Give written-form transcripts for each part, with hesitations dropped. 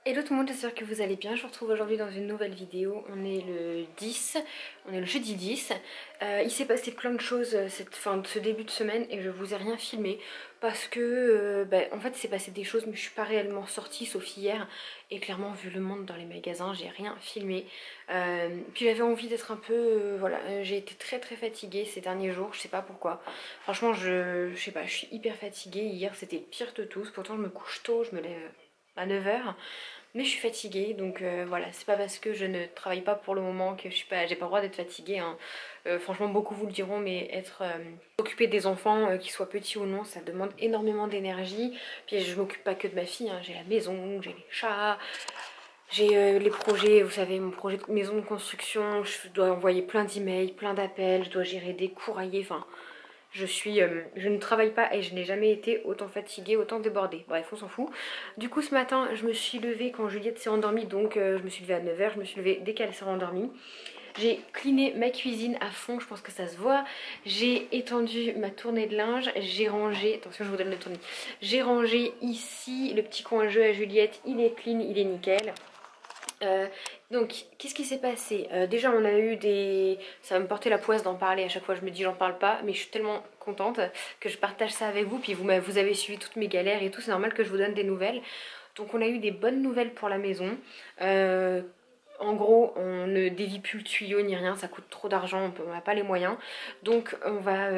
Hello tout le monde, j'espère que vous allez bien. Je vous retrouve aujourd'hui dans une nouvelle vidéo. On est le 10, on est le jeudi 10. Il s'est passé plein de choses ce début de semaine et je vous ai rien filmé parce que en fait il s'est passé des choses mais je suis pas réellement sortie sauf hier et clairement vu le monde dans les magasins j'ai rien filmé. Puis j'avais envie d'être un peu, j'ai été très fatiguée ces derniers jours, je sais pas pourquoi. Franchement je sais pas, je suis hyper fatiguée. Hier c'était le pire de tous, pourtant je me couche tôt, je me lève à 9 h. Mais je suis fatiguée, donc voilà, c'est pas parce que je ne travaille pas pour le moment que je suis pas, j'ai pas le droit d'être fatiguée, hein. Franchement, beaucoup vous le diront, mais être occupée des enfants, qu'ils soient petits ou non, ça demande énormément d'énergie. Puis je m'occupe pas que de ma fille, hein. J'ai la maison, j'ai les chats, j'ai les projets, vous savez, mon projet de maison de construction, je dois envoyer plein d'emails, plein d'appels, je dois gérer des courriers, enfin. Je ne travaille pas et je n'ai jamais été autant fatiguée, autant débordée. Bref, on s'en fout. Du coup, ce matin, je me suis levée quand Juliette s'est endormie, donc je me suis levée à 9 h, je me suis levée dès qu'elle s'est endormie. J'ai cleané ma cuisine à fond, je pense que ça se voit. J'ai étendu ma tournée de linge, j'ai rangé, attention je vous donne le tournis. J'ai rangé ici le petit coin jeu à Juliette, il est clean, il est nickel. Euh, donc, qu'est-ce qui s'est passé? Déjà, on a eu des... Ça va me porter la poisse d'en parler. À chaque fois, je me dis, j'en parle pas. Mais je suis tellement contente que je partage ça avec vous. Puis vous avez suivi toutes mes galères et tout. C'est normal que je vous donne des nouvelles. Donc, on a eu des bonnes nouvelles pour la maison. Euh, En gros, on ne dévie plus le tuyau ni rien, ça coûte trop d'argent, on n'a pas les moyens. Donc on va,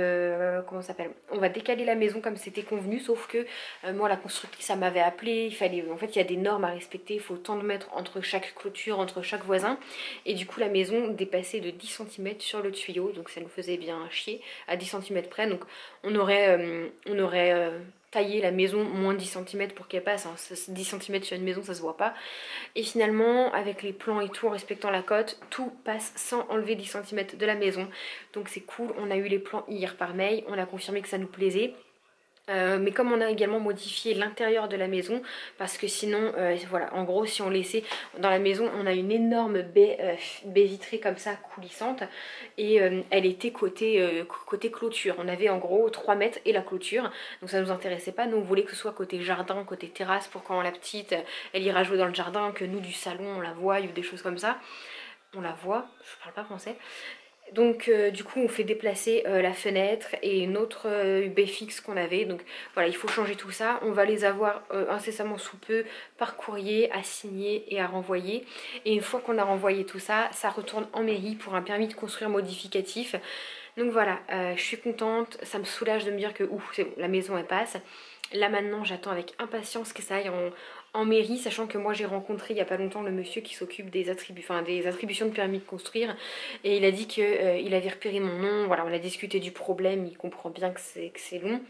comment ça s'appelle? On va décaler la maison comme c'était convenu, sauf que moi la constructrice ça m'avait appelé, il fallait, en fait il y a des normes à respecter, il faut tant de mètres entre chaque clôture, entre chaque voisin. Et du coup la maison dépassait de 10 cm sur le tuyau, donc ça nous faisait bien chier à 10 cm près. Donc on aurait taillé la maison moins 10 cm pour qu'elle passe, hein. 10 cm sur une maison ça se voit pas. Et finalement, avec les plans et tout, en respectant la cote, tout passe sans enlever 10 cm de la maison. Donc c'est cool, on a eu les plans hier par mail, on a confirmé que ça nous plaisait. Mais comme on a également modifié l'intérieur de la maison, parce que sinon, voilà, en gros, si on laissait dans la maison, on a une énorme baie vitrée comme ça, coulissante, et elle était côté clôture. On avait en gros 3 mètres et la clôture, donc ça nous intéressait pas. Nous, on voulait que ce soit côté jardin, côté terrasse, pour quand la petite, elle ira jouer dans le jardin, que nous, du salon, on la voie, ou des choses comme ça. On la voit, je parle pas français. Donc du coup on fait déplacer la fenêtre et une autre baie fixe qu'on avait. Donc voilà, il faut changer tout ça. On va les avoir incessamment sous peu par courrier à signer et à renvoyer. Et une fois qu'on a renvoyé tout ça, ça retourne en mairie pour un permis de construire modificatif. Donc voilà, je suis contente, ça me soulage de me dire que ouf, c'est bon, la maison elle passe. Là maintenant j'attends avec impatience que ça aille en mairie, sachant que moi j'ai rencontré il n'y a pas longtemps le monsieur qui s'occupe des attributions de permis de construire et il a dit qu'il avait repéré mon nom. Voilà, on a discuté du problème, il comprend bien que c'est long.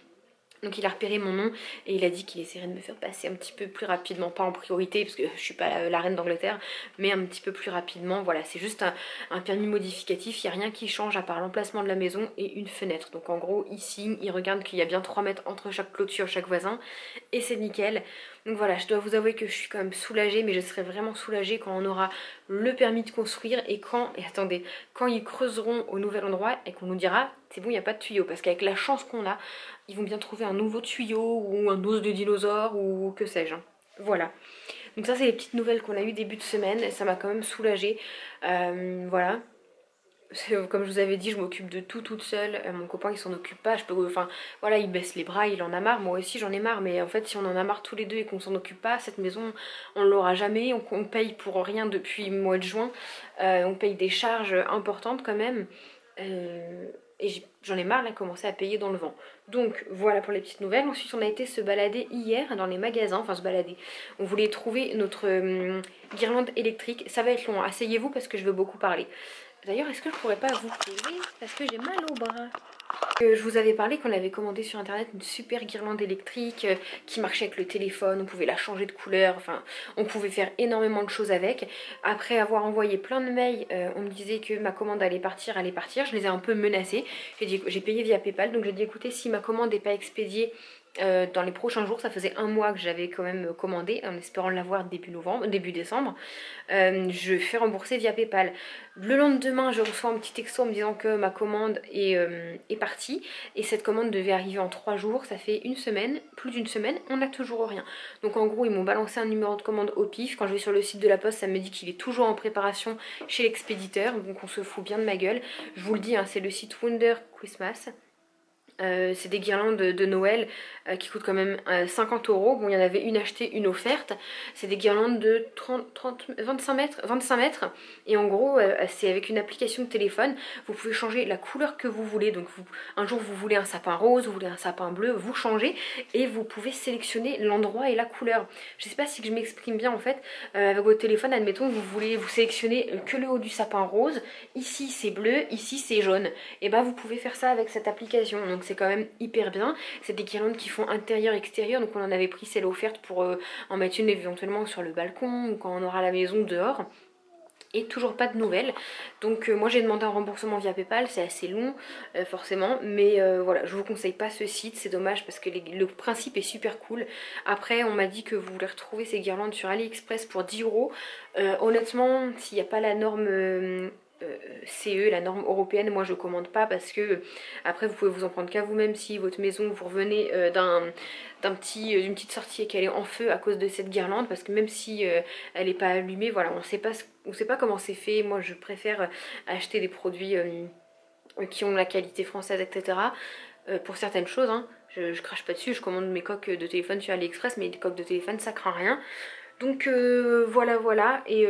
Donc il a repéré mon nom et il a dit qu'il essaierait de me faire passer un petit peu plus rapidement, pas en priorité parce que je suis pas la reine d'Angleterre, mais un petit peu plus rapidement. Voilà, c'est juste un permis modificatif, il n'y a rien qui change à part l'emplacement de la maison et une fenêtre. Donc en gros ici, il regarde qu'il y a bien 3 mètres entre chaque clôture, chaque voisin et c'est nickel. Donc voilà, je dois vous avouer que je suis quand même soulagée, mais je serai vraiment soulagée quand on aura le permis de construire et attendez, quand ils creuseront au nouvel endroit et qu'on nous dira c'est bon, il n'y a pas de tuyau. Parce qu'avec la chance qu'on a, ils vont bien trouver un nouveau tuyau ou un os de dinosaure ou que sais-je. Voilà. Donc ça c'est les petites nouvelles qu'on a eues début de semaine. Ça m'a quand même soulagée. Voilà. Comme je vous avais dit, je m'occupe de tout toute seule. Mon copain il s'en occupe pas. Enfin voilà, il baisse les bras, il en a marre. Moi aussi j'en ai marre. Mais en fait, si on en a marre tous les deux et qu'on s'en occupe pas, cette maison on l'aura jamais. On paye pour rien depuis le mois de juin. On paye des charges importantes quand même. Et j'en ai marre là, commencer à payer dans le vent. Donc voilà pour les petites nouvelles. Ensuite on a été se balader hier dans les magasins, enfin se balader. On voulait trouver notre guirlande électrique. Ça va être long, asseyez-vous parce que je veux beaucoup parler. D'ailleurs est-ce que je pourrais pas vous poser parce que j'ai mal au bras. Je vous avais parlé qu'on avait commandé sur internet une super guirlande électrique qui marchait avec le téléphone, on pouvait la changer de couleur, enfin on pouvait faire énormément de choses avec. Après avoir envoyé plein de mails, on me disait que ma commande allait partir, je les ai un peu menacés. J'ai payé via PayPal, donc j'ai dit écoutez si ma commande n'est pas expédiée dans les prochains jours. Ça faisait un mois que j'avais quand même commandé en espérant l'avoir début décembre. Je fais rembourser via PayPal. Le lendemain je reçois un petit texto en me disant que ma commande est partie et cette commande devait arriver en 3 jours. Ça fait une semaine, plus d'une semaine, on n'a toujours rien. Donc en gros ils m'ont balancé un numéro de commande au pif. Quand je vais sur le site de la poste ça me dit qu'il est toujours en préparation chez l'expéditeur, donc on se fout bien de ma gueule. Je vous le dis, hein, c'est le site Wonder Christmas. C'est des guirlandes de Noël qui coûtent quand même 50 €. Bon, il y en avait une achetée, une offerte. C'est des guirlandes de 25 mètres. Et en gros, c'est avec une application de téléphone. Vous pouvez changer la couleur que vous voulez. Donc un jour, vous voulez un sapin rose, vous voulez un sapin bleu, vous changez. Et vous pouvez sélectionner l'endroit et la couleur. Je sais pas si je m'exprime bien en fait. Avec votre téléphone, admettons, vous sélectionnez que le haut du sapin rose. Ici, c'est bleu. Ici, c'est jaune. Et bah, vous pouvez faire ça avec cette application. Donc c'est quand même hyper bien. C'est des guirlandes qui font intérieur-extérieur, donc on en avait pris celle offerte pour en mettre une éventuellement sur le balcon ou quand on aura la maison dehors. Et toujours pas de nouvelles. Donc moi j'ai demandé un remboursement via PayPal, c'est assez long forcément, mais voilà, je vous conseille pas ce site, c'est dommage parce que le principe est super cool. Après on m'a dit que vous voulez retrouver ces guirlandes sur AliExpress pour 10 €. Honnêtement, s'il n'y a pas la norme CE, la norme européenne, moi je commande pas parce que après vous pouvez vous en prendre qu'à vous-même si votre maison vous revenez d'une petite sortie et qu'elle est en feu à cause de cette guirlande, parce que même si elle n'est pas allumée, voilà, on sait pas comment c'est fait. Moi je préfère acheter des produits qui ont la qualité française, etc. Pour certaines choses, hein. Je crache pas dessus, je commande mes coques de téléphone sur AliExpress, mais les coques de téléphone ça craint rien. Donc voilà, et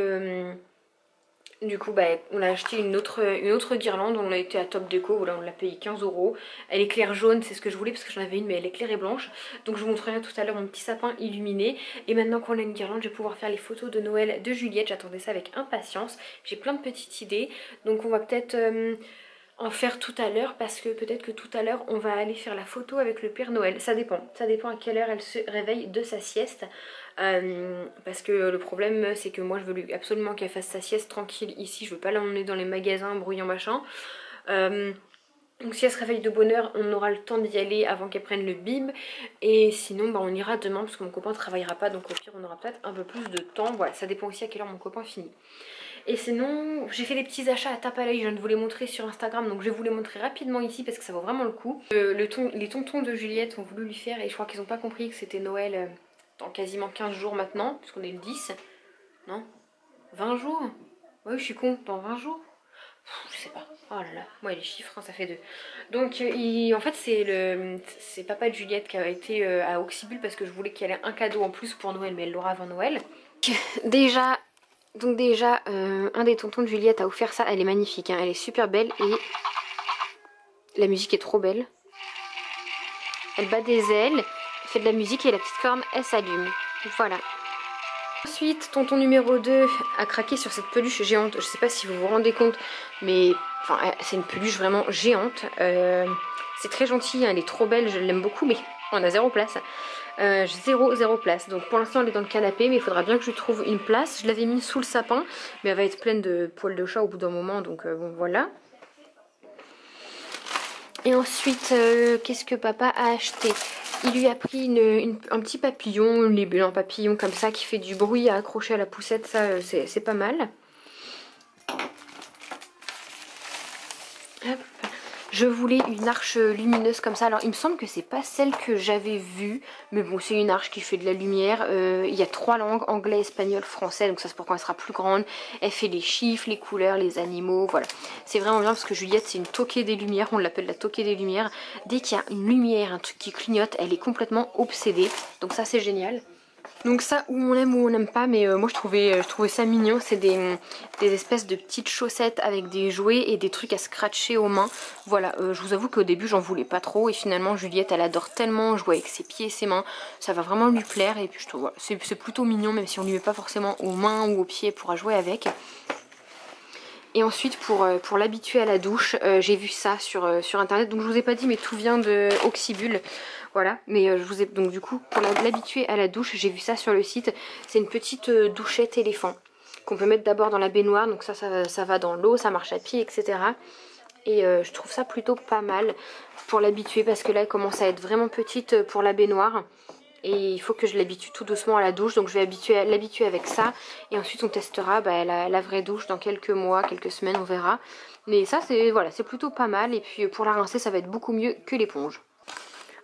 du coup bah, on a acheté une autre guirlande, on a été à Top Déco, voilà, on l'a payé 15 €. Elle est claire jaune, c'est ce que je voulais parce que j'en avais une mais elle est claire et blanche. Donc je vous montrerai tout à l'heure mon petit sapin illuminé. Et maintenant qu'on a une guirlande, je vais pouvoir faire les photos de Noël de Juliette. J'attendais ça avec impatience, j'ai plein de petites idées. Donc on va peut-être en faire tout à l'heure parce que peut-être que tout à l'heure on va aller faire la photo avec le Père Noël. Ça dépend à quelle heure elle se réveille de sa sieste. Parce que le problème c'est que moi je veux absolument qu'elle fasse sa sieste tranquille ici, je veux pas l'emmener dans les magasins bruyant machin. Donc si elle se réveille de bonne heure, on aura le temps d'y aller avant qu'elle prenne le bib. Et sinon bah, on ira demain parce que mon copain ne travaillera pas, donc au pire on aura peut-être un peu plus de temps. Voilà, ça dépend aussi à quelle heure mon copain finit. Et sinon j'ai fait des petits achats à tape à l'œil, je viens de vous les montrer sur Instagram, donc je vais vous les montrer rapidement ici parce que ça vaut vraiment le coup. Les tontons de Juliette ont voulu lui faire et je crois qu'ils n'ont pas compris que c'était Noël dans quasiment 15 jours maintenant, puisqu'on est le 10. Non, 20 jours. Oui, je suis con, dans 20 jours. Je sais pas. Oh là là, moi les chiffres, hein, ça fait 2. Donc en fait c'est papa de Juliette qui a été à Auxibul parce que je voulais qu'elle ait un cadeau en plus pour Noël, mais elle l'aura avant Noël. Déjà, un des tontons de Juliette a offert ça, elle est magnifique, hein, elle est super belle et la musique est trop belle. Elle bat des ailes, fait de la musique et la petite corne elle s'allume. Voilà. Ensuite, tonton numéro 2 a craqué sur cette peluche géante. Je sais pas si vous vous rendez compte, mais enfin, c'est une peluche vraiment géante. C'est très gentil, hein, elle est trop belle, je l'aime beaucoup, mais on a 0 place. Zéro place. Donc pour l'instant elle est dans le canapé, mais il faudra bien que je lui trouve une place. Je l'avais mise sous le sapin, mais elle va être pleine de poils de chat au bout d'un moment, donc bon voilà. Et ensuite, qu'est-ce que papa a acheté? Il lui a pris un petit papillon, un papillon comme ça qui fait du bruit à accrocher à la poussette, ça c'est pas mal. Hop. Je voulais une arche lumineuse comme ça. Alors il me semble que c'est pas celle que j'avais vue, mais bon c'est une arche qui fait de la lumière. Il y a 3 langues, anglais, espagnol, français, donc ça c'est pour quand elle sera plus grande. Elle fait les chiffres, les couleurs, les animaux, voilà. C'est vraiment bien parce que Juliette c'est une toquée des lumières, on l'appelle la toquée des lumières. Dès qu'il y a une lumière, un truc qui clignote, elle est complètement obsédée, donc ça c'est génial. Donc ça, où on aime ou on n'aime pas, mais moi je trouvais ça mignon. C'est des espèces de petites chaussettes avec des jouets et des trucs à scratcher aux mains. Voilà, je vous avoue qu'au début j'en voulais pas trop et finalement Juliette elle adore tellement jouer avec ses pieds et ses mains. Ça va vraiment lui plaire et puis je trouve voilà, c'est plutôt mignon même si on lui met pas forcément aux mains ou aux pieds pour jouer avec. Et ensuite pour l'habituer à la douche, j'ai vu ça sur internet, donc je vous ai pas dit mais tout vient de Auxibul. Voilà, mais je vous ai donc du coup pour l'habituer à la douche, j'ai vu ça sur le site. C'est une petite douchette éléphant qu'on peut mettre d'abord dans la baignoire, donc ça va dans l'eau, ça marche à pied, etc. Et je trouve ça plutôt pas mal pour l'habituer parce que là elle commence à être vraiment petite pour la baignoire. Et il faut que je l'habitue tout doucement à la douche. Donc je vais l'habituer avec ça. Et ensuite on testera la vraie douche dans quelques mois, quelques semaines, on verra. Mais ça c'est voilà, c'est plutôt pas mal. Et puis pour la rincer ça va être beaucoup mieux que l'éponge.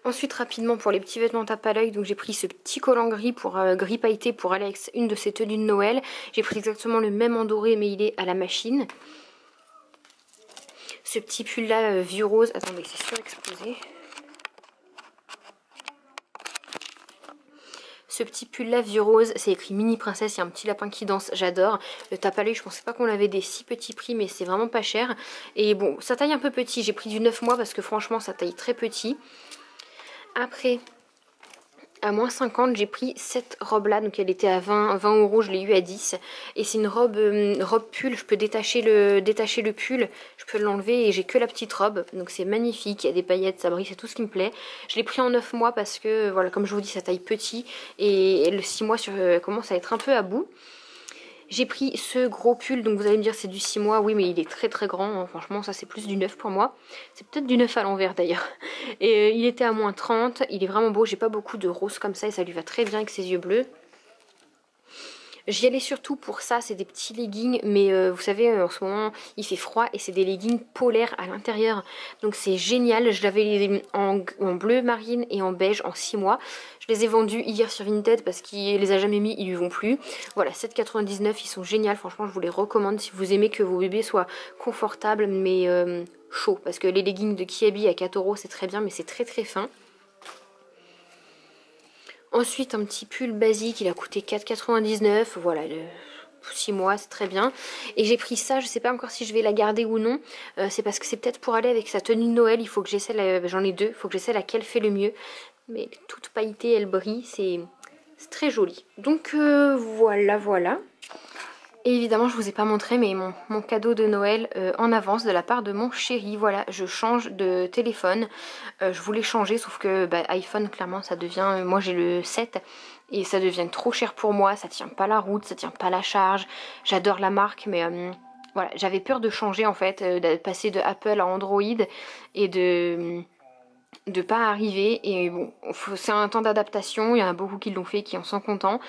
Ensuite rapidement pour les petits vêtements tape à l'œil, donc j'ai pris ce petit collant gris pour gris pailleté pour aller avec une de ces tenues de Noël. J'ai pris exactement le même en doré mais il est à la machine. Ce petit pull là vieux rose, attendez c'est surexposé. Ce petit pull là vieux rose, c'est écrit mini princesse, il y a un petit lapin qui danse, j'adore. Le tape à l'œil, je pensais pas qu'on avait des si petits prix mais c'est vraiment pas cher. Et bon, ça taille un peu petit, j'ai pris du 9 mois parce que franchement ça taille très petit. Après, à moins 50, j'ai pris cette robe là, donc elle était à 20 €, je l'ai eu à 10. Et c'est une robe pull, je peux détacher le pull, je peux l'enlever et j'ai que la petite robe. Donc c'est magnifique, il y a des paillettes, ça brille, c'est tout ce qui me plaît. Je l'ai pris en 9 mois parce que, voilà, comme je vous dis, ça taille petit. Et le 6 mois commence à être un peu à bout. J'ai pris ce gros pull, donc vous allez me dire c'est du 6 mois, oui mais il est très très grand, hein. Franchement ça c'est plus du 9 pour moi. C'est peut-être du 9 à l'envers d'ailleurs. Et il était à moins 30, il est vraiment beau, j'ai pas beaucoup de rose comme ça et ça lui va très bien avec ses yeux bleus. J'y allais surtout pour ça, c'est des petits leggings, mais vous savez en ce moment il fait froid et c'est des leggings polaires à l'intérieur. Donc c'est génial, je l'avais en bleu marine et en beige en 6 mois. Je les ai vendus hier sur Vinted parce qu'il les a jamais mis, ils lui vont plus. Voilà, 7,99 ils sont géniaux, franchement je vous les recommande si vous aimez que vos bébés soient confortables mais chauds. Parce que les leggings de Kiabi à 4 € c'est très bien mais c'est très très fin. Ensuite un petit pull basique, il a coûté 4,99, voilà, 6 mois, c'est très bien. Et j'ai pris ça, je sais pas encore si je vais la garder ou non, c'est parce que c'est peut-être pour aller avec sa tenue de Noël, il faut que j'essaie, j'en ai deux, il faut que j'essaie laquelle fait le mieux. Mais elle est toute pailletée, elle brille, c'est très joli. Donc voilà. Et évidemment je vous ai pas montré mais mon cadeau de Noël en avance de la part de mon chéri. Voilà, je change de téléphone. Je voulais changer sauf que iPhone clairement ça devient, moi j'ai le 7 et ça devient trop cher pour moi, ça tient pas la route, ça tient pas la charge. J'adore la marque mais voilà, j'avais peur de changer en fait, de passer de Apple à Android et de pas arriver. Et bon, c'est un temps d'adaptation, il y en a beaucoup qui l'ont fait, qui en sont contents.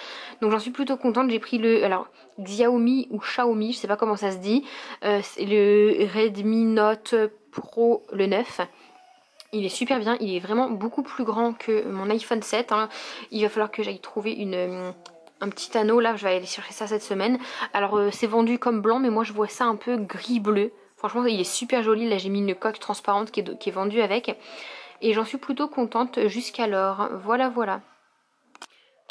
Donc j'en suis plutôt contente, j'ai pris alors Xiaomi ou Xiaomi, je sais pas comment ça se dit, c'est le Redmi Note Pro le 9. Il est super bien, il est vraiment beaucoup plus grand que mon iPhone 7, hein. Il va falloir que j'aille trouver un petit anneau, là je vais aller chercher ça cette semaine. Alors c'est vendu comme blanc mais moi je vois ça un peu gris-bleu. Franchement il est super joli, là j'ai mis une coque transparente qui est vendue avec. Et j'en suis plutôt contente jusqu'alors. Voilà.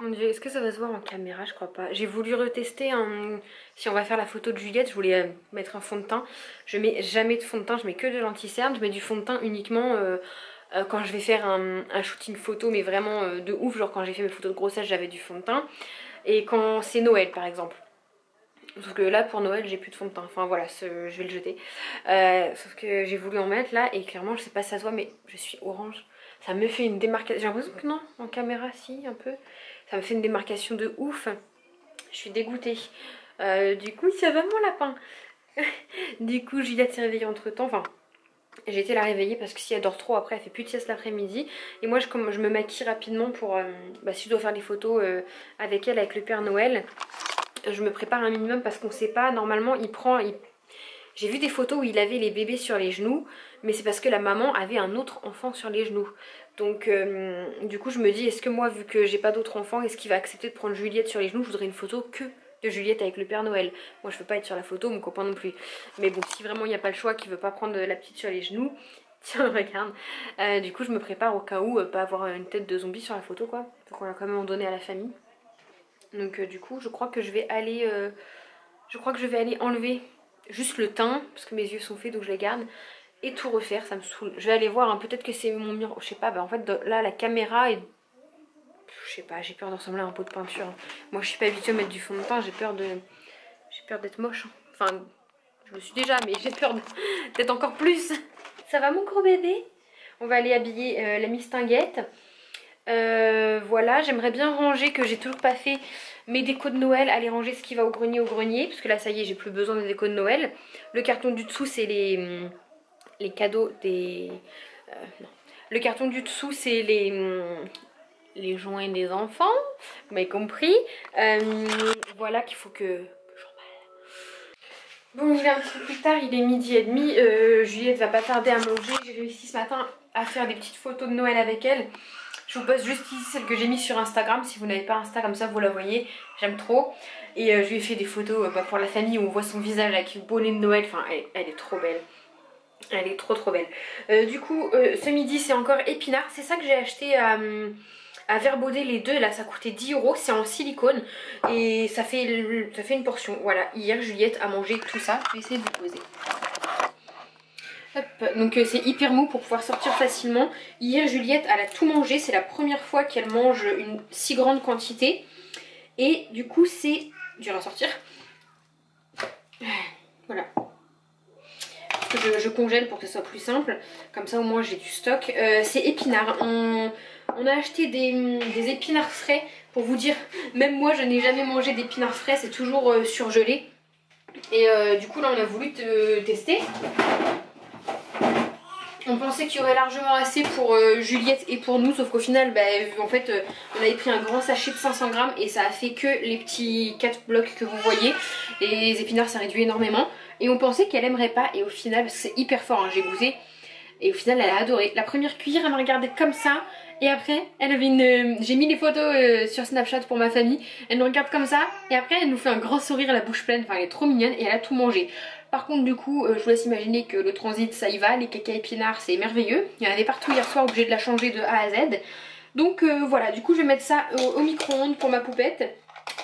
Mon dieu, est-ce que ça va se voir en caméra? Je crois pas. J'ai voulu retester si on va faire la photo de Juliette, je voulais mettre un fond de teint. Je mets jamais de fond de teint, je mets que de l'anti-cerne. Je mets du fond de teint uniquement quand je vais faire un shooting photo, mais vraiment de ouf. Genre quand j'ai fait mes photos de grossesse, j'avais du fond de teint. Et quand c'est Noël par exemple. Sauf que là pour Noël j'ai plus de fond de teint, enfin voilà, je vais le jeter. Sauf que j'ai voulu en mettre là et clairement je sais pas si ça se voit mais je suis orange. Ça me fait une démarcation, j'ai l'impression que non, en caméra si un peu. Ça me fait une démarcation de ouf. Je suis dégoûtée. Du coup ça va mon lapin. Du coup Juliette s'est réveillée entre temps, enfin j'ai été la réveiller parce que si elle dort trop après elle fait plus de sieste l'après-midi. Et moi je me maquille rapidement pour si je dois faire des photos avec elle, avec le Père Noël. Je me prépare un minimum parce qu'on sait pas, normalement j'ai vu des photos où il avait les bébés sur les genoux, mais c'est parce que la maman avait un autre enfant sur les genoux. Donc du coup je me dis, est-ce que moi vu que j'ai pas d'autre enfant, est-ce qu'il va accepter de prendre Juliette sur les genoux? Je voudrais une photo que de Juliette avec le Père Noël. Moi je veux pas être sur la photo, mon copain non plus. Mais bon, si vraiment il n'y a pas le choix, qu'il veut pas prendre la petite sur les genoux, tiens regarde. Du coup je me prépare au cas où, pas avoir une tête de zombie sur la photo quoi. Donc on l'a quand même en donné à la famille. Donc du coup je crois que je vais aller enlever juste le teint parce que mes yeux sont faits donc je les garde et tout refaire, ça me saoule. Je vais aller voir, hein, peut-être que c'est mon miroir, je sais pas, en fait là la caméra est, je sais pas, j'ai peur de ressembler à un pot de peinture, hein. Moi je suis pas habituée à mettre du fond de teint, j'ai peur d'être moche, hein. Enfin je le suis déjà mais j'ai peur d'être encore plus. Ça va mon gros bébé? On va aller habiller la mistinguette. Voilà, j'aimerais bien ranger, que j'ai toujours pas fait, mes décos de Noël, aller ranger ce qui va au grenier, parce que là ça y est j'ai plus besoin des décos de Noël. Le carton du dessous c'est les cadeaux des... non. Le carton du dessous c'est les joints des enfants, vous m'avez compris. Voilà qu'il faut que... Bon, il est un petit peu plus tard, il est 12h30. Juliette va pas tarder à manger. J'ai réussi ce matin à faire des petites photos de Noël avec elle. Je vous poste juste ici celle que j'ai mise sur Instagram. Si vous n'avez pas Insta comme ça, vous la voyez. J'aime trop. Et je lui ai fait des photos pour la famille où on voit son visage avec le bonnet de Noël. Enfin, elle est trop belle. Elle est trop belle. Du coup, ce midi, c'est encore épinards. C'est ça que j'ai acheté à Verbaudet, les deux. Là, ça coûtait 10 €. C'est en silicone. Et ça fait une portion. Voilà, hier, Juliette a mangé tout ça. Je vais essayer de vous poser. Hop. Donc c'est hyper mou pour pouvoir sortir facilement. Hier Juliette elle a tout mangé, c'est la première fois qu'elle mange une si grande quantité. Et du coup c'est dur à sortir. Voilà. Parce que je congèle pour que ce soit plus simple. Comme ça au moins j'ai du stock. C'est épinards. On a acheté des épinards frais. Pour vous dire, même moi je n'ai jamais mangé d'épinards frais, c'est toujours surgelé. Et du coup là on a voulu tester. On pensait qu'il y aurait largement assez pour Juliette et pour nous, sauf qu'au final, en fait, on avait pris un grand sachet de 500 grammes et ça a fait que les petits 4 blocs que vous voyez. Les épinards, ça réduit énormément. Et on pensait qu'elle aimerait pas, et au final, parce que c'est hyper fort, hein, j'ai goûté. Et au final, elle a adoré. La première cuillère, elle m'a regardé comme ça. Et après, elle avait une... J'ai mis les photos sur Snapchat pour ma famille. Elle nous regarde comme ça. Et après, elle nous fait un grand sourire, la bouche pleine. Enfin, elle est trop mignonne et elle a tout mangé. Par contre, du coup, je vous laisse imaginer que le transit, ça y va. Les caca épinards, c'est merveilleux. Il y en avait partout hier soir, obligé de la changer de A à Z. Donc voilà, du coup, je vais mettre ça au micro-ondes pour ma poupette.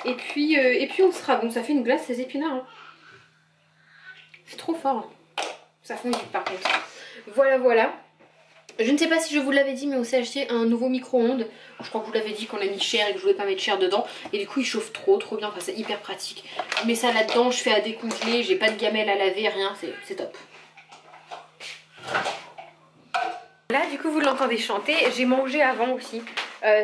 Et puis on sera bon. Ça fait une glace, ces épinards. Hein. C'est trop fort. Ça fond vite, par contre. Voilà. Je ne sais pas si je vous l'avais dit, mais on s'est acheté un nouveau micro-ondes. Je crois que je vous l'avais dit qu'on a mis cher et que je voulais pas mettre cher dedans. Et du coup il chauffe trop bien, enfin c'est hyper pratique. Je mets ça là-dedans, je fais à décongeler, j'ai pas de gamelle à laver, rien, c'est top. Là du coup vous l'entendez chanter, j'ai mangé avant aussi.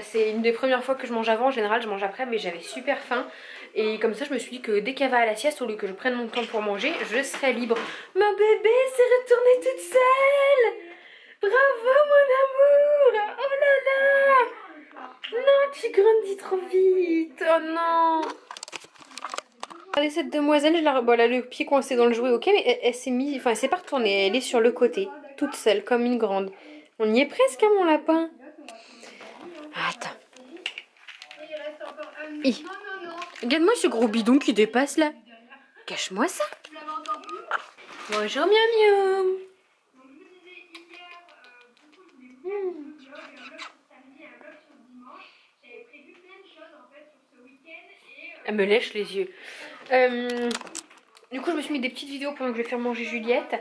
C'est une des premières fois que je mange avant, en général je mange après, mais j'avais super faim. Et comme ça je me suis dit que dès qu'elle va à la sieste, au lieu que je prenne mon temps pour manger, je serai libre. Ma bébé s'est retournée toute seule. Bravo mon amour. Oh là là. Non, tu grandis trop vite. Oh non. Regardez cette demoiselle, bon, elle a le pied coincé dans le jouet, ok, mais elle s'est mise, enfin elle s'est pas retournée, elle est sur le côté, toute seule, comme une grande. On y est presque, hein, mon lapin. Attends. Regarde-moi ce gros bidon qui dépasse là. Cache-moi ça. Bonjour miam miam. Elle me lèche les yeux. Du coup je me suis mis des petites vidéos pendant que je vais faire manger Juliette.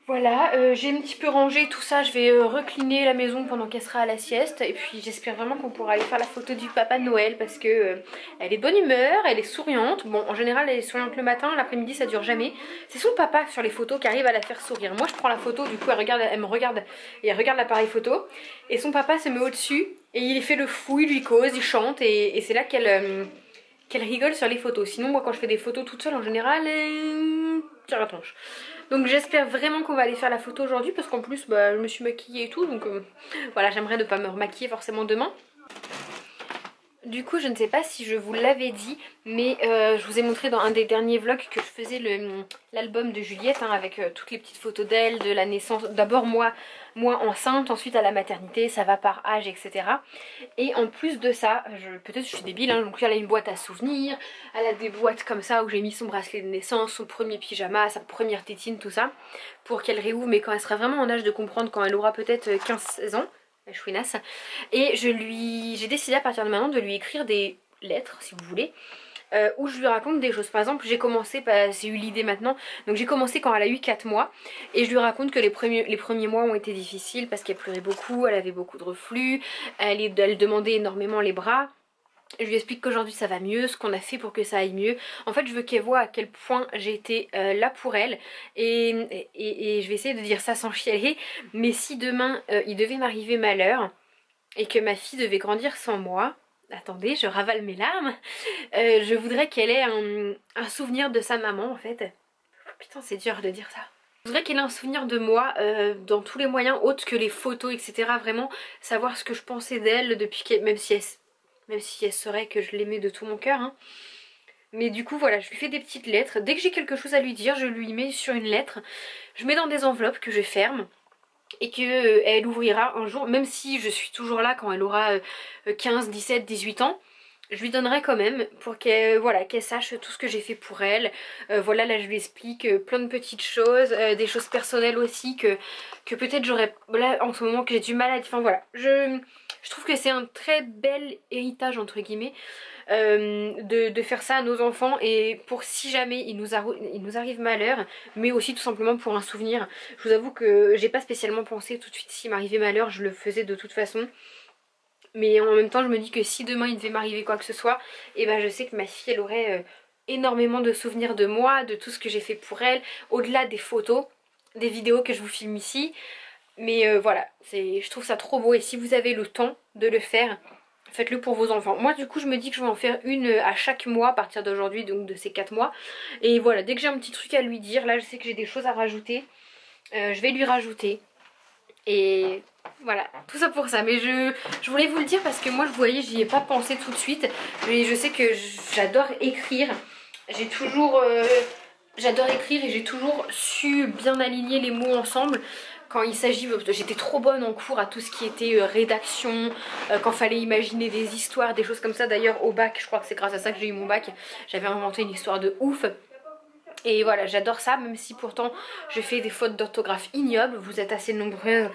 Voilà, j'ai un petit peu rangé tout ça. Je vais recliner la maison pendant qu'elle sera à la sieste. Et puis j'espère vraiment qu'on pourra aller faire la photo du papa Noël. Parce que elle est de bonne humeur, elle est souriante. Bon, en général elle est souriante le matin, l'après-midi ça dure jamais. C'est son papa sur les photos qui arrive à la faire sourire. Moi je prends la photo, du coup elle me regarde et elle regarde l'appareil photo. Et son papa se met au-dessus et il fait le fou, il lui cause, il chante. Et c'est là qu'elle rigole sur les photos. Sinon moi quand je fais des photos toute seule en général, tire la tronche. Donc j'espère vraiment qu'on va aller faire la photo aujourd'hui parce qu'en plus je me suis maquillée et tout. Donc voilà, j'aimerais ne pas me remaquiller forcément demain. Du coup je ne sais pas si je vous l'avais dit, mais je vous ai montré dans un des derniers vlogs que je faisais l'album de Juliette, hein, avec toutes les petites photos d'elle, de la naissance. D'abord moi enceinte, ensuite à la maternité, ça va par âge, etc. Et en plus de ça, peut-être je suis débile, hein, donc elle a une boîte à souvenirs, elle a des boîtes comme ça où j'ai mis son bracelet de naissance, son premier pyjama, sa première tétine, tout ça, pour qu'elle réouvre, mais quand elle sera vraiment en âge de comprendre, quand elle aura peut-être 15-16 ans. La chouinasse. Et j'ai décidé à partir de maintenant de lui écrire des lettres, si vous voulez, où je lui raconte des choses. Par exemple, j'ai commencé, j'ai eu l'idée maintenant, donc j'ai commencé quand elle a eu 4 mois, et je lui raconte que les premiers mois ont été difficiles parce qu'elle pleurait beaucoup, elle avait beaucoup de reflux, elle demandait énormément les bras. Je lui explique qu'aujourd'hui ça va mieux, ce qu'on a fait pour que ça aille mieux. En fait je veux qu'elle voit à quel point j'ai été là pour elle. Et je vais essayer de dire ça sans chialer. Mais si demain il devait m'arriver malheur et que ma fille devait grandir sans moi, attendez, je ravale mes larmes, je voudrais qu'elle ait un souvenir de sa maman en fait. Putain c'est dur de dire ça. Je voudrais qu'elle ait un souvenir de moi dans tous les moyens autres que les photos, etc. Vraiment savoir ce que je pensais d'elle depuis qu'elle... Même si elle saurait que je l'aimais de tout mon cœur. Hein. Mais du coup voilà, je lui fais des petites lettres. Dès que j'ai quelque chose à lui dire, je lui mets sur une lettre. Je mets dans des enveloppes que je ferme. Et qu'elle ouvrira un jour, même si je suis toujours là quand elle aura 15, 17, 18 ans. Je lui donnerai quand même pour qu'elle voilà, qu'elle sache tout ce que j'ai fait pour elle. Voilà, là je lui explique plein de petites choses, des choses personnelles aussi que peut-être j'aurais là en ce moment que j'ai du mal à... Enfin voilà, je trouve que c'est un très bel héritage entre guillemets de faire ça à nos enfants et pour si jamais il nous arrive malheur, mais aussi tout simplement pour un souvenir. Je vous avoue que j'ai pas spécialement pensé tout de suite s'il m'arrivait malheur, je le faisais de toute façon. Mais en même temps je me dis que si demain il devait m'arriver quoi que ce soit, et ben je sais que ma fille elle aurait énormément de souvenirs de moi, de tout ce que j'ai fait pour elle, au-delà des photos, des vidéos que je vous filme ici. Mais voilà, je trouve ça trop beau et si vous avez le temps de le faire, faites-le pour vos enfants. Moi du coup je me dis que je vais en faire une à chaque mois à partir d'aujourd'hui, donc de ces 4 mois. Et voilà, dès que j'ai un petit truc à lui dire, là je sais que j'ai des choses à rajouter, je vais lui rajouter. Et voilà, tout ça pour ça. Mais je voulais vous le dire parce que moi, vous voyez, j'y ai pas pensé tout de suite. Mais je sais que j'adore écrire. J'ai toujours... j'adore écrire et j'ai toujours su bien aligner les mots ensemble. Quand il s'agit... J'étais trop bonne en cours à tout ce qui était rédaction, quand fallait imaginer des histoires, des choses comme ça. D'ailleurs, au bac, je crois que c'est grâce à ça que j'ai eu mon bac. J'avais inventé une histoire de ouf. Et voilà, j'adore ça, même si pourtant je fais des fautes d'orthographe ignobles. Vous êtes assez nombreux,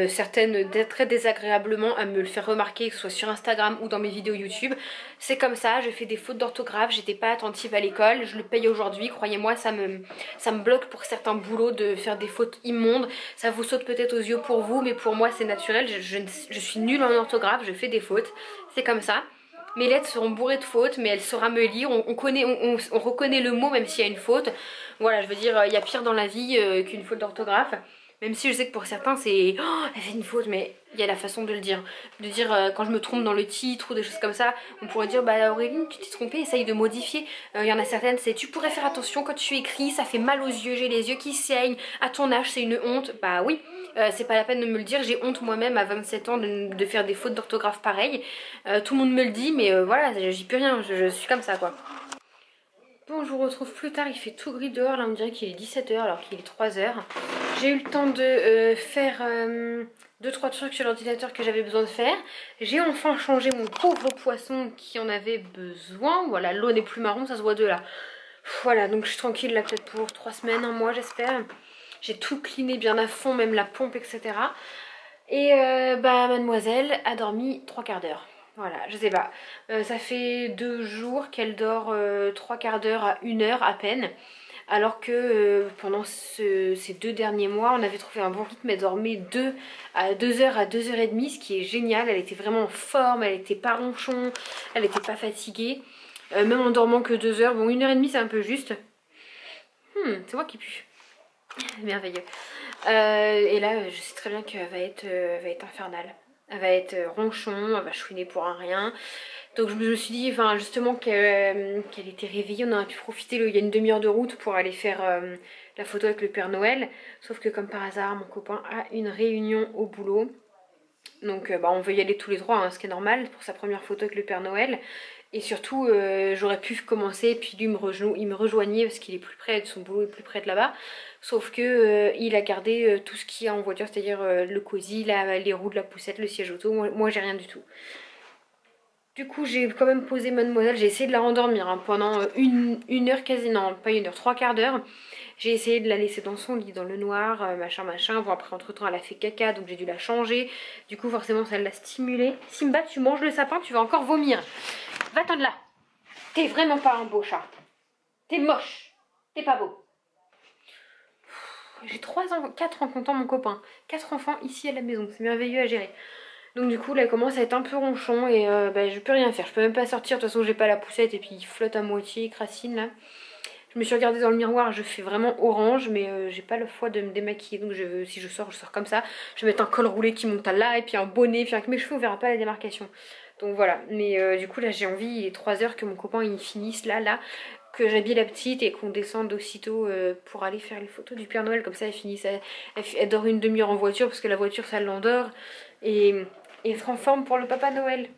certaines très désagréablement à me le faire remarquer, que ce soit sur Instagram ou dans mes vidéos YouTube. C'est comme ça, je fais des fautes d'orthographe, j'étais pas attentive à l'école, je le paye aujourd'hui, croyez-moi, ça me bloque pour certains boulots de faire des fautes immondes. Ça vous saute peut-être aux yeux pour vous, mais pour moi c'est naturel, je suis nulle en orthographe, je fais des fautes, c'est comme ça. Mes lettres seront bourrées de fautes, mais elle saura me lire. On reconnaît le mot même s'il y a une faute. Voilà, je veux dire, il y a pire dans la vie qu'une faute d'orthographe. Même si je sais que pour certains c'est... Oh, elle fait une faute, mais il y a la façon de le dire. De dire quand je me trompe dans le titre ou des choses comme ça, on pourrait dire bah Aurélie, tu t'es trompée, essaye de modifier. Il y en a certaines, c'est tu pourrais faire attention quand tu écris, ça fait mal aux yeux, j'ai les yeux qui saignent. À ton âge, c'est une honte. Bah oui. C'est pas la peine de me le dire, j'ai honte moi-même à 27 ans de faire des fautes d'orthographe pareilles. Tout le monde me le dit, mais voilà, j'y peux rien, je suis comme ça quoi. Bon, je vous retrouve plus tard, il fait tout gris dehors, là on dirait qu'il est 17 h alors qu'il est 3 h. J'ai eu le temps de faire 2-3 trucs sur l'ordinateur que j'avais besoin de faire. J'ai enfin changé mon pauvre poisson qui en avait besoin. Voilà, l'eau n'est plus marron, ça se voit de là. Voilà, donc je suis tranquille là peut-être pour 3 semaines, un mois j'espère. J'ai tout cleané bien à fond, même la pompe, etc. Et bah mademoiselle a dormi 3/4 d'heure. Voilà, je sais pas. Ça fait 2 jours qu'elle dort 3/4 d'heure à 1 heure à peine. Alors que pendant ces 2 derniers mois, on avait trouvé un bon rythme. Elle dormait 2 heures à 2h30, ce qui est génial. Elle était vraiment en forme, elle était pas ronchon, elle était pas fatiguée. Même en dormant que 2 heures. Bon, 1h30 c'est un peu juste. C'est moi qui pue. Merveilleux. Et là, je sais très bien qu'elle va être infernale. Elle va être ronchon, elle va chouiner pour un rien. Donc je me suis dit, enfin justement qu'elle était réveillée, on aurait pu profiter, il y a une demi-heure de route pour aller faire la photo avec le Père Noël. Sauf que comme par hasard, mon copain a une réunion au boulot. Donc bah, on veut y aller tous les trois, hein, ce qui est normal pour sa première photo avec le Père Noël. Et surtout, j'aurais pu commencer, puis lui il me rejoignait parce qu'il est plus près de son boulot, est plus près de là-bas. Sauf que il a gardé tout ce qu'il y a en voiture, c'est-à-dire le cosy, les roues de la poussette, le siège auto. Moi j'ai rien du tout. Du coup j'ai quand même posé mademoiselle, j'ai essayé de la rendormir hein, pendant une heure quasi, non pas 1 heure, 3/4 d'heure. J'ai essayé de la laisser dans son lit, dans le noir, machin machin. Bon après entre temps elle a fait caca donc j'ai dû la changer. Du coup forcément ça l'a stimulée. Simba tu manges le sapin, tu vas encore vomir. Va-t'en de là. T'es vraiment pas un beau chat. T'es moche. T'es pas beau. J'ai 4 en comptant mon copain. 4 enfants ici à la maison, c'est merveilleux à gérer. Donc du coup là il commence à être un peu ronchon et bah, je peux rien faire. Je peux même pas sortir, de toute façon j'ai pas la poussette et puis il flotte à moitié, il crassine là. Je me suis regardée dans le miroir, je fais vraiment orange mais j'ai pas le foie de me démaquiller. Donc si je sors comme ça. Je vais mettre un col roulé qui monte à là et puis un bonnet. Puis avec mes cheveux on verra pas la démarcation. Donc voilà, mais du coup là j'ai envie, il est 3 h que mon copain il finisse là. que j'habille la petite et qu'on descende aussitôt pour aller faire les photos du Père Noël. Comme ça elle finit elle dort une demi-heure en voiture parce que la voiture ça l'endort et elle sera en forme pour le Papa Noël.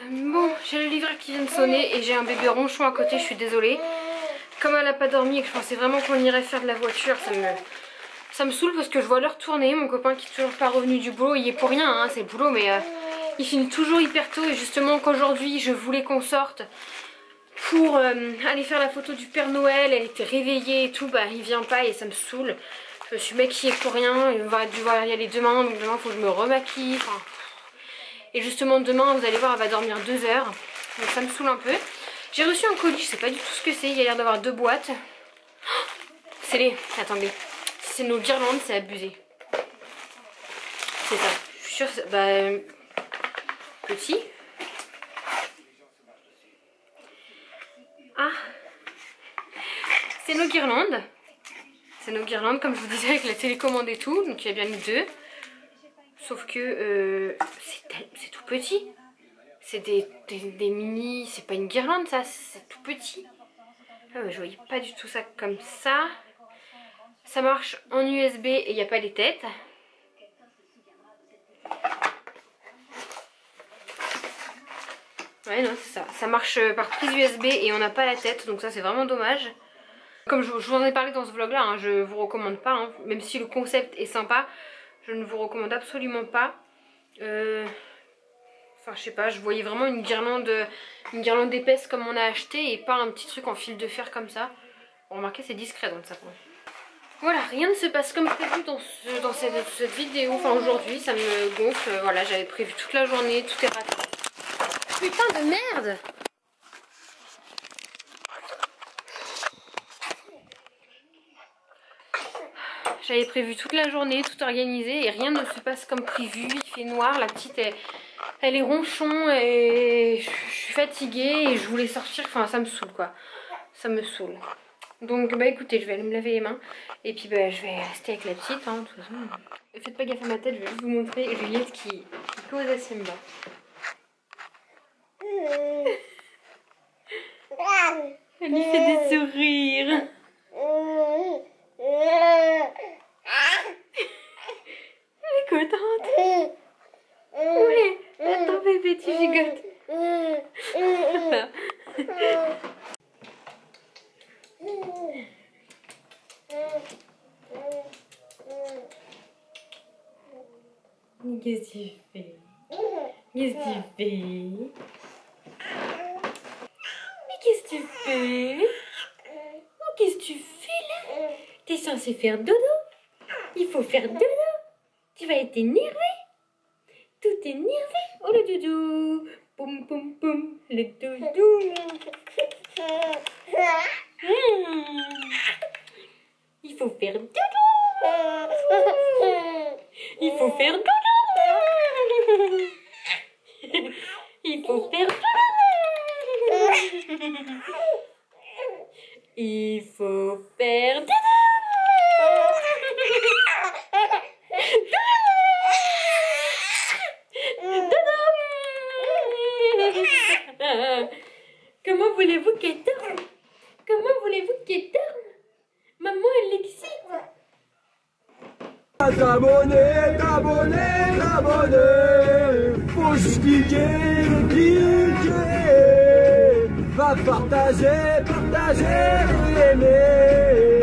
Bon, j'ai le livreur qui vient de sonner et j'ai un bébé ronchon à côté, je suis désolée. Comme elle n'a pas dormi et que je pensais vraiment qu'on irait faire de la voiture, ça me saoule parce que je vois l'heure tourner. Mon copain qui est toujours pas revenu du boulot, il est pour rien, hein, c'est le boulot, mais il finit toujours hyper tôt. Et justement qu'aujourd'hui je voulais qu'on sorte pour aller faire la photo du Père Noël, elle était réveillée et tout, bah il vient pas et ça me saoule. Je me suis maquillée pour rien, il va devoir y aller demain, donc demain il faut que je me remaquille. Enfin... Et justement demain vous allez voir elle va dormir 2 heures, donc ça me saoule un peu. J'ai reçu un colis, je sais pas du tout ce que c'est, il y a l'air d'avoir 2 boîtes. Oh, c'est les... Attendez, si c'est nos guirlandes c'est abusé. C'est ça, je suis sûre que c'est... Bah... Petit. Ah, c'est nos guirlandes. C'est nos guirlandes comme je vous disais avec la télécommande et tout. Donc il y a bien mis 2. Sauf que c'est tout petit. C'est des mini... C'est pas une guirlande ça, c'est tout petit. Ah, je voyais pas du tout ça comme ça. Ça marche en USB et il n'y a pas les têtes. Ouais non c'est ça, ça marche par prise USB et on n'a pas la tête, donc ça c'est vraiment dommage. Comme je vous en ai parlé dans ce vlog là, hein, je vous recommande pas, hein, même si le concept est sympa, je ne vous recommande absolument pas. Enfin je sais pas, je voyais vraiment une guirlande épaisse comme on a acheté et pas un petit truc en fil de fer comme ça. Bon, remarquez c'est discret dans le sapin. Voilà, rien ne se passe comme prévu dans cette vidéo, enfin aujourd'hui ça me gonfle, voilà j'avais prévu toute la journée, tout est raté. Putain de merde! J'avais prévu toute la journée, tout organisé et rien ne se passe comme prévu. Il fait noir, la petite elle est ronchon et je suis fatiguée et je voulais sortir. Enfin ça me saoule quoi, ça me saoule. Donc bah écoutez, je vais aller me laver les mains et puis bah je vais rester avec la petite. Hein, de toute façon. Faites pas gaffe à ma tête, je vais juste vous montrer Juliette qui cause à Simba. Elle lui fait des sourires. Elle est contente. Oui, attends bébé, tu gigotes. Qu'est-ce que tu fais? Qu'est-ce que tu fais? Mais qu'est-ce que tu fais? Oh, qu'est-ce que tu fais là? T'es censé faire dodo? Il faut faire dodo. Tu vas être énervé. Tout énervé. Oh le doudou. Poum poum poum. Le doudou. Il faut faire dodo. Il faut faire dodo. Il faut faire dodo. Il faut faire dodo. Comment voulez-vous qu'elle dorme? Comment voulez-vous qu'elle dorme? Maman, elle l'excite. T'abonner, t'abonner, t'abonner. Faut juste cliquer, cliquer. Va partager, partager, aimer.